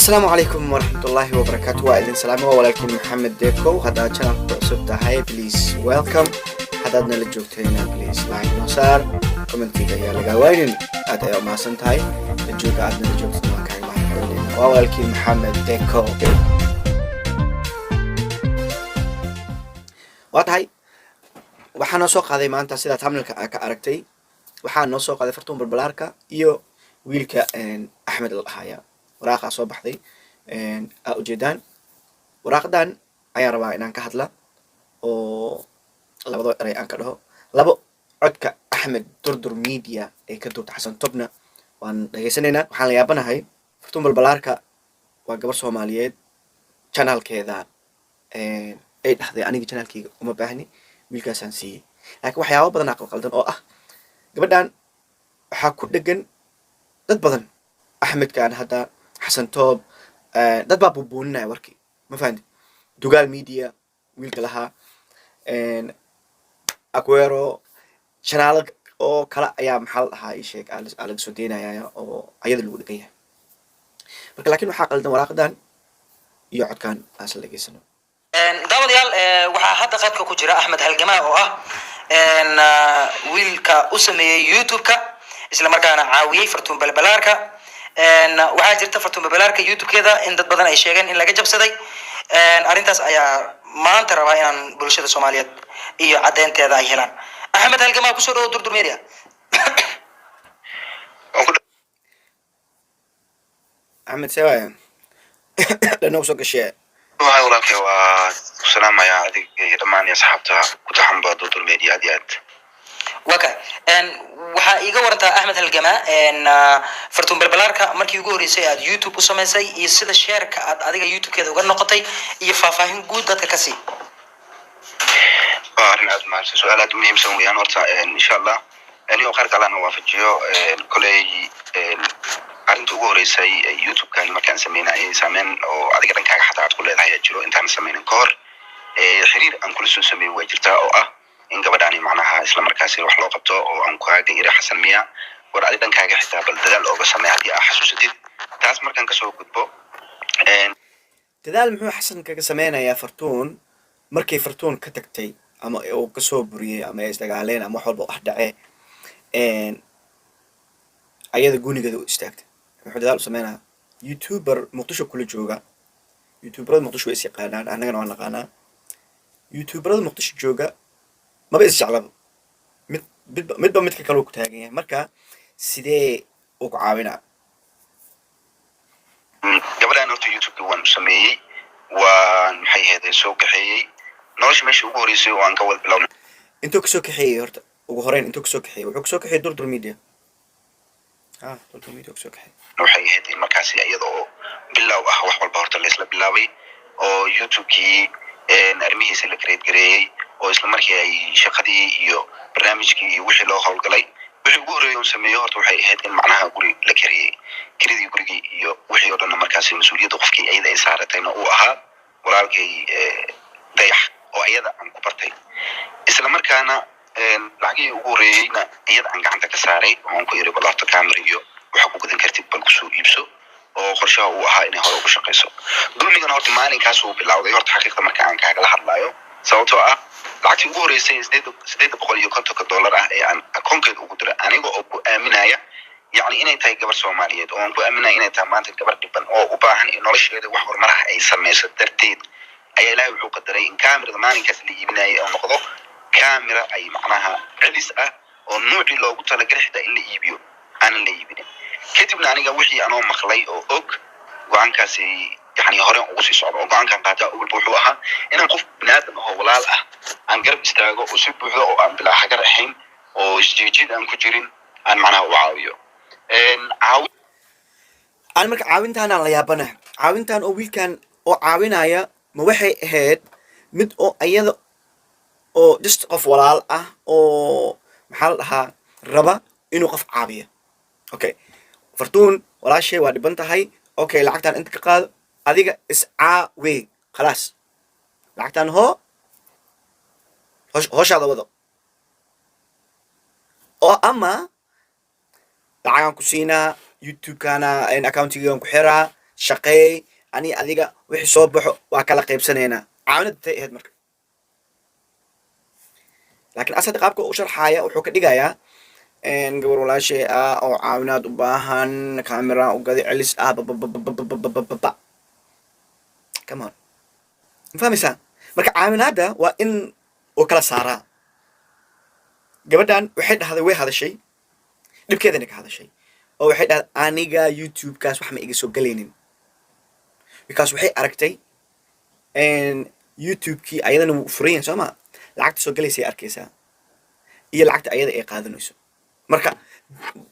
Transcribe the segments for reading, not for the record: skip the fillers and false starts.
السلام عليكم ورحمة الله وبركاته. وإذن سلامة ولكن محمد ديكو هذا channel عصبت هاي بليز ويلكم. حدادنا للجوكتين بليز لايك نصار كومنتي يا لقاوين هذا يوم ما سنت هاي الجوك عدنا للجوكتين ما كان معنا ولكن محمد ديكو وات هاي waxaan soo qaaday maanta sida thumbnailka ka aragtay waxaan soo qaaday fartuun balbalaarka iyo wiilka Axmed Alhaya waraaqa soo baxday ujeedaan waraaqdan ayaan rabaa inaan ka hadla oo labado eray aan ka dhaho labo codka Axmed Durdur Media ee ka duubta Xasan Tobna waan dhageysanaynaa waxaan la yaabanahay fartuun balbalaarka waa gabar Soomaaliyeed channelkeeda ay dhaxday aniga channelkeyga uma baahni wiilkaasaan siiyey laakiin waxyaabo badan aqal qaldan oo ah gabadhan waxaa ku dhegan dad badan axmedkaan hadda xasan toob dad baa buubuuninaya warkii ma fahanti dugaal media wiilka lahaa aquero channel oo kale ayaa maxaa la dhahaa ii sheeg laga soo deynaya oo ayada lagu dhegan yahay marka laakiin waxaa qaldan waraaqdan iyo codkaan aas la dhageysano daawadayaal waxaa hadda qaybka ku jira Axmed Halgamaa oo ah wiilka u sameeyay YouTube-ka isla markaana caawiyay fartuun balbalaarka waxaa jirta fartuun balbalaarka YouTube-keeda in dad badan ay sheegeen in laga jabsaday arrintaas ayaa maanta rabaa inaan bulshada Soomaaliyeed iyo cadeynteeda ay helaan Axmed Halgamaa ku soo dhaw Durdur Media Axmed Sawaya lana soo gashay waxay walaalkay waa salaamaya adiga dhamaan asxaabta ku taxanba Durdur Media aad waka waxa iga warantaa Axmed Halgamaa fartuun balbalaarka markii ugu horeysay aad YouTube u sameysay iyo sida share-ka aad adiga YouTube-keeda uga noqotay iyo faahfaahin guud dadka ka sii arrin aad maartay su'aal aad muhiim ah weeyaan horta insha Allah anigoo qaar kalena waafajiyo kolay arrinta ugu horeysay YouTube-kan markaan sameynay sameyn oo adiga dhankaaga xataa aad ku leedahay jiro intaan sameynin ka hor xiriir aan kula soo sameeyay waa jirtaa oo ah in gabadhaani macnaha isla markaas wax loo qabto oo aan ku aaga ira Xasan Miya war adiga dhankaaga xitaa bal dadaal ooga sameey hadii aad xasuusatid taas markaan ka soo gudbo dadaal muxuu Xasan kaga sameynayaa fartuun markay fartuun ka tagtay ama uu ka soo buriyay ama ay isdagaaleen ama wax walba wax dhacay ayada gunigeeda u istaagtay wuxuu dadaal u sameynaa YouTuber muqdisho kula jooga YouTuberada muqdisho is yaqaanaan annagana waan naqaanaa YouTuberada muqdisho jooga maba is jeclaba midba midka kale ku taagan yahay marka sidee ugu caawinaa gabadhaan horta YouTube-ka waan sameeyay waan maxay ahayd soo kaxeeyay nolosha meesha ugu horeysay oo aan ka wada bilownay intuu ka soo kaxeeyay horta ugu horeyn intuu ka soo kaxeeyay wuxuu ka soo kaxeeyay Durdur Media Durdur Media ka soo kaxeeyay waxay ahayd in markaas iyadoo bilow ah wax walba horta la isla bilaabay oo YouTube-kii armihiisa la create gareeyay oo isla markii ay shaqadii iyo barnaamijkii iyo wixii loo hawlgalay wixii ugu horeeyay uu sameeyo horta waxay ahayd in macnaha guri la kariyay kiridii gurigii iyo wixii oo dhan markaas mas'uuliyadda qofkii ayada ay saaratayna uu ahaa walaalkay dayax oo ayada aan ku bartay isla markaana lacagii ugu horeeyayna ayada aan gacanta ka saaray oo aan ku yiri balaato camera iyo waxa ku gudan kartid bal ku soo iibso oo qorshaha uu ahaa inay hore ugu shaqeyso dulmigan horta maalinkaas uu bilowday horta xaqiiqda marka aan kaaga la hadlayo sababtoo ah lacagtii ugu horeysay $850 ah ee aan akoonkeeda ugu diray aniga oo ku aaminaya yani inay tahay gabar Soomaaliyeed oo aan ku aaminaya inay tahay maanta gabar dhiban oo u baahan in nolosheeda wax horumar ah ay sameyso darteed ayaa Ilaahay wuxuu qadaray in kaamirada maalinkaas la iibinayo oo noqdo kaamira ay macnaha celis ah oo nuuci loogu talagalay xitaa in la iibiyo aan la iibinin kadibna aniga wixii anoo maqlay oo og go'aankaasi يعني هورين وصي صعب وقعان كان قاعد أقول بوحوها إن قف بنادم هو ولا عن قرب استراجع وسيب بوحده وعن بلا حاجة الحين وجديد أن كجرين عن معناه وعاويه أنا مرك عاونتان على يابانه عاونتان أو كان أو عاونايا موحي هاد مد أو أيضا أو جست قف ولا أو محلها ربا إنه قف عابية أوكي فرتون ولا شيء وادي بنتهاي أوكي لعكتان أنت كقال adiga iscaawi khalaas lacagtan hoshaada wado oo ama lacagan ku siinaa YouTube-kana accountigan ku xiraa shaqeey ani adiga wixii soo baxo waa kala qaybsanaynaa caawinad tay ahayd marka laakiin asad qaabka u sharxaaya wuxuu ka dhigayaa gabar walaashay ah oo caawinaad u baahan camera u gadi celis ah babababababababa come on ma fahmaysaa marka caawinaadda waa in uu kala saaraa gabadhan waxay dhahday way hadashay dhibkeedana ka hadashay oo waxay dhahday aniga youtube-kaas wax ma iga soo galaynin because waxay aragtay youtube-kii ayadana wuu furan yahay soo ma lacagta soo galaysay arkaysaa iyo lacagta ayada ay qaadanayso marka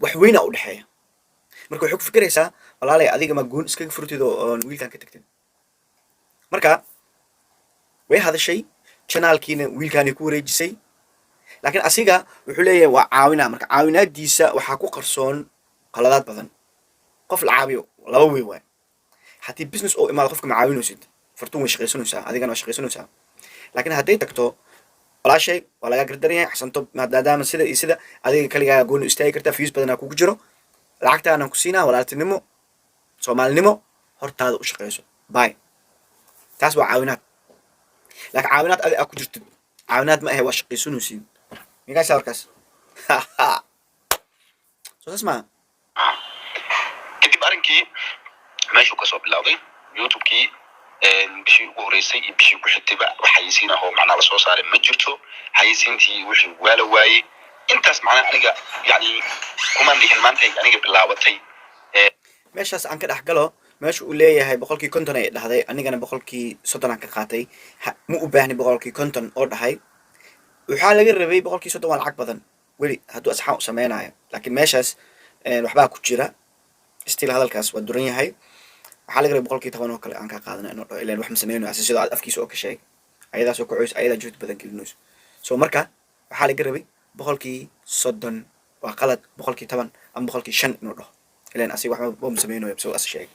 wax weynaa u dhexeeya marka waxay ku fikiraysaa walaalay adiga ma goon iskaga furtid oo wiilkan ka tagtin marka way hadashay channelkiina wiilkaani ku wareejisay laakiin asiga wuxuu leeyahay waa caawinaa marka caawinaadiisa waxaa ku qarsoon qaladaad badan qof la caawiyo laba wey waay haddii business oo imaado qofka ma caawinaysid fartuun way shaqaysanaysaa adigana waa shaqaysanaysaa laakiin hadday tagto walaashay waa lagaa gardaran yahay xasanto maadaama sida iyo sida adiga kaligaa gooni istaagi kartaa fiis badanaa kugu jiro lacagtaanaan ku siinaa walaaltinimo soomaalinimo hortaada u shaqayso bay taas waa caawinaad laakiin caawinaad adi aa ku jirtid caawinaad ma ahe waa shaqaysanaysiin migaysaa warkaas soo saas maa kadib arrinkii meeshuu kasoo bilowday youtube-kii bishii ugu horeysay iyo bishii ku xigtayba wax xayisiin ah oo macnaa lasoo saaray ma jirto xayisiintii wixii waa la waayey intaas macnaa aniga yani kumaan dhihin maanta ay aniga bilaabatay meeshaas aan ka dhex galo meesha uu leeyahay 50 ay dhahday anigana 30 aan ka qaatay ma u baahni 50 oo dhahay waxaa laga rabay 30 waa lacag badan weli hadduu asxaab u samaynayo laakiin meeshaas waxbaa ku jira still hadalkaas waa duran yahay waxaa laga rabay 10 oo kale aan ka qaadana inuu dhaho ilaan wax ma samaynayo sidoo aad afkiisa oo ka sheegay ayadaas oo ku cusub ayadaa juhd badan gelinayso so marka waxaa laga rabay 30 waa qalad 10 ama 5 inuu dhaho ilaan asiga wax ma samaynayo soo as sheegay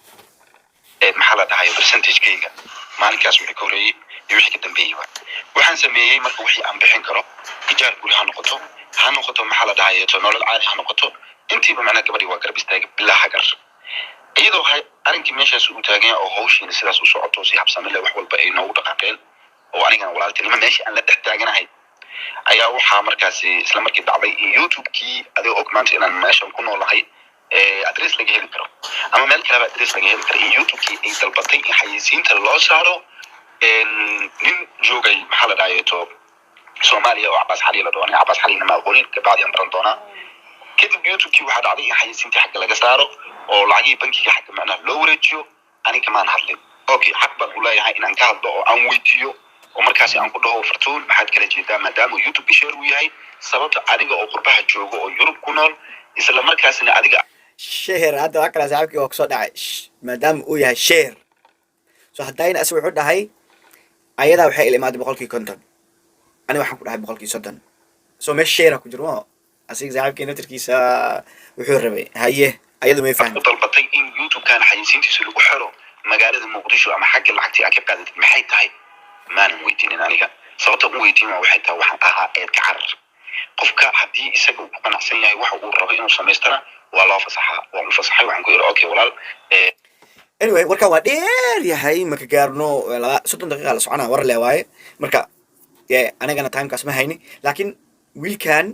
maxaa la dhahayo percentage-kayga maalinkaas wixii ka horeeyey iyo wixii ka dambeeyey waxaan sameeyey marka wixii aan bixin karo ijaar guri ha noqoto maxaa la dhahayo nolol caadi ha noqoto intiiba macnaa gabadhii waa garab istaagay bilaa hagar iyadoo arrinkii meeshaas uu taagan oo hawshiina sidaas u socoto si habsami leh wax walba ay noogu dhaqaaqeen oo anigana walaaltinimo meeshii aan la dhex taaganahay ayaa waxaa markaasi isla markii dhacday in youtube-kii adigoo og maanta inaan meeshan ku noolahay adress laga heli karo ama meel kaleba adress laga heli karo in youtube-kii ay dalbatay in xayisiinta loo saaro nin joogay maxaa la dhahayeeto soomaaliya oo cabaas xaliila doonay cabaas xaliilna ma aqoonin kabacdi aan baran doonaa kadib youtube-kii waxaa dhacday in xayisiintii xagga laga saaro oo lacagihii bankiga xagga macnaha loo wareejiyo aniga maan hadlin okay xaq baan u leeyahay inaan ka hadlo oo aan weydiiyo oo markaasi aan ku dhaho fartuun maxaad kala jeedaa maadaama youtube share uu yahay sababta adiga oo qurbaha joogo oo yurub ku nool isla markaasina adiga share hadda waa kala saaxiibkii oo kasoo dhacay maadaama uu yahay share so haddayna asiga wuxuu dhahay ayadaa waxay ila imaaday 50 ani waxaan ku dhahay 30 so meesha share ku jiro asiga saaxiibkii naftirkiisa wuxuu rabay haye ayadu may fahmin dalbatay in youtube-kan xayisiintiisa lagu xiro magaalada muqdisho ama xagga lacagtii aad ka qaadatid maxay tahay maanan weydiinin aniga sababta u weydiin waxay tahay waxaan ahaa eedka carar qofka haddii isaga uu ku qanacsan yahay waxa uu rabo inuu samaystana waa loo fasaxaa waan u fasaxay waxaan ku yidhi okay walaal anyway warkaan waa dheer yahay marka gaarno 30 daqiiqa la soconaa war le waaye marka anigana timekaas ma hayni laakiin wiilkan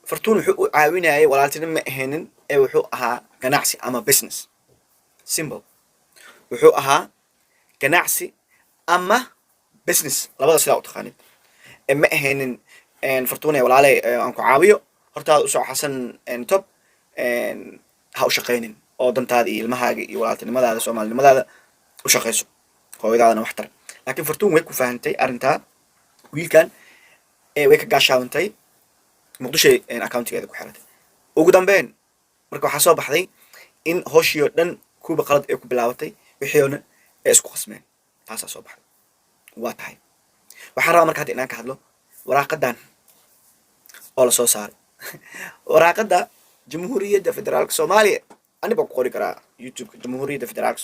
fartuun wuxuu u caawinayay walaaltinimo ma ahaynin ee wuxuu ahaa ganacsi ama business simple wuxuu ahaa ganacsi ama business labada sidaa u taqaanid ma ahaynin fartuun ee walaalay aan ku caawiyo hortaada usoo xasan top ha u shaqaynin oo dantaada iyo ilmahaaga iyo walaaltinimadaada soomaalinimadaada u shaqayso hooyadaadana wax tar laakiin fartuun way ku fahantay arrintaa wiilkan way ka gaashaawantay muqdisho accountigeeda ku xiratay ugu dambeyn marka waxaa soo baxday in hooshii oo dhan kuuba qalad ay ku bilaabatay wixii oo dhan ay isku qasmeen taasaa soo baxday waa tahay waxaan rabaa marka hadda inaan ka hadlo waraaqadan oo la soo saaray waraaqada jamhuuriyadda federaalka soomaaliya ani baan ku qori karaa youtube jamhuuriyadda federaalka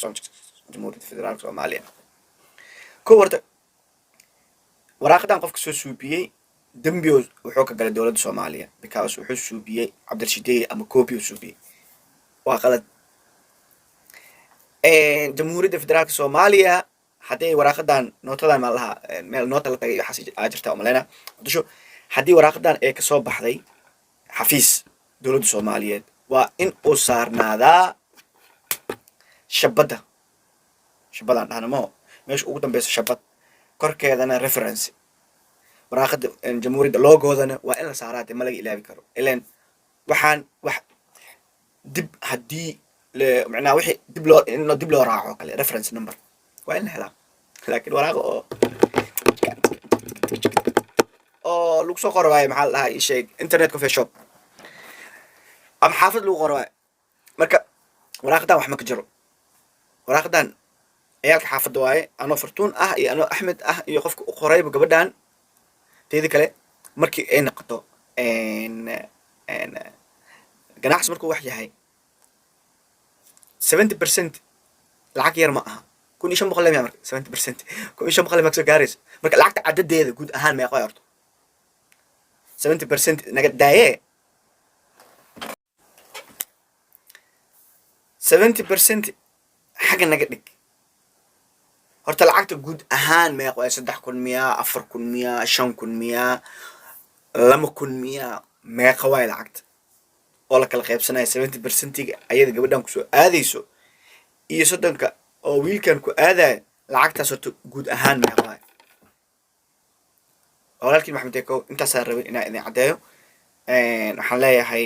soomaaliya ko warta waraaqadan qofka soo suubiyey dembi wuxuu ka galay dowladda soomaaliya because wuxuu suubiyey cabdirashideeye ama copy uu suubiyey waa qalad jamhuuriyadda federaalka soomaaliya hadday waraaqadan nootadan maa lahaa meel noota la tagay waxaas aa jirta umaleyna muqdisho haddii waraaqadan ee kasoo baxday xafiis dowladda soomaaliyeed waa in uu saarnaadaa shabadda shabadaan dhahna maho meesha ugu dambeysa shabad korkeedana reference waraaqada jamhuuriyadda loogoodana waa in la saaraa dee ma laga ilaabi karo ilan waxaan wax dib haddii macnaha wixii dib loo raaco kale reference number waa in la helaa laakiin waraaqo oo lagu soo qoro waayo maxaa la dhahaa ii sheeg internet coffee shop ama xaafad lagu qoro waayo marka waraaqadan wax ma ka jiro waraaqadan ciyaalka xaafadda waaye anoo fartuun ah iyo anoo axmed ah iyo qofka u qorayba gabadhan teedi kale markii ay noqoto ganacsi markuu wax yahay 70% lacag yar ma aha 1500 leeyahay marka 70% 1500 ma soo gaarayso marka lacagta cadadeeda guud ahaan ma yaqaan horto 70% naga daaye 70% xaga naga dhig horta lacagta guud ahaan ma yaqaan 3,000 miya 4,000 miya 5,000 miya 2,000 miya ma yaqaan lacagta oo la kala qaybsanaya 70%-ga ayada gabadhan ku soo aadayso iyo 30ka oo wiilkan ku aadaay lacagtaas horta guud ahaan ma yaqaan walaalkii maxamed eekow intaasaan rabay inaan idin caddeeyo waxaan leeyahay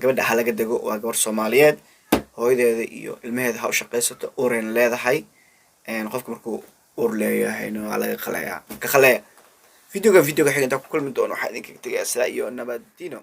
gabadha ha laga dego waa gabar soomaaliyeed hooyadeeda iyo ilmaheeda ha u shaqaysato uurayna leedahay qofka markuu uur leeyahayna waa laga qaleeyaa ka qaleeya videoga xiga intaan ku kulmi doono waxaa idinkaga tegayaa sidaa iyo nabadino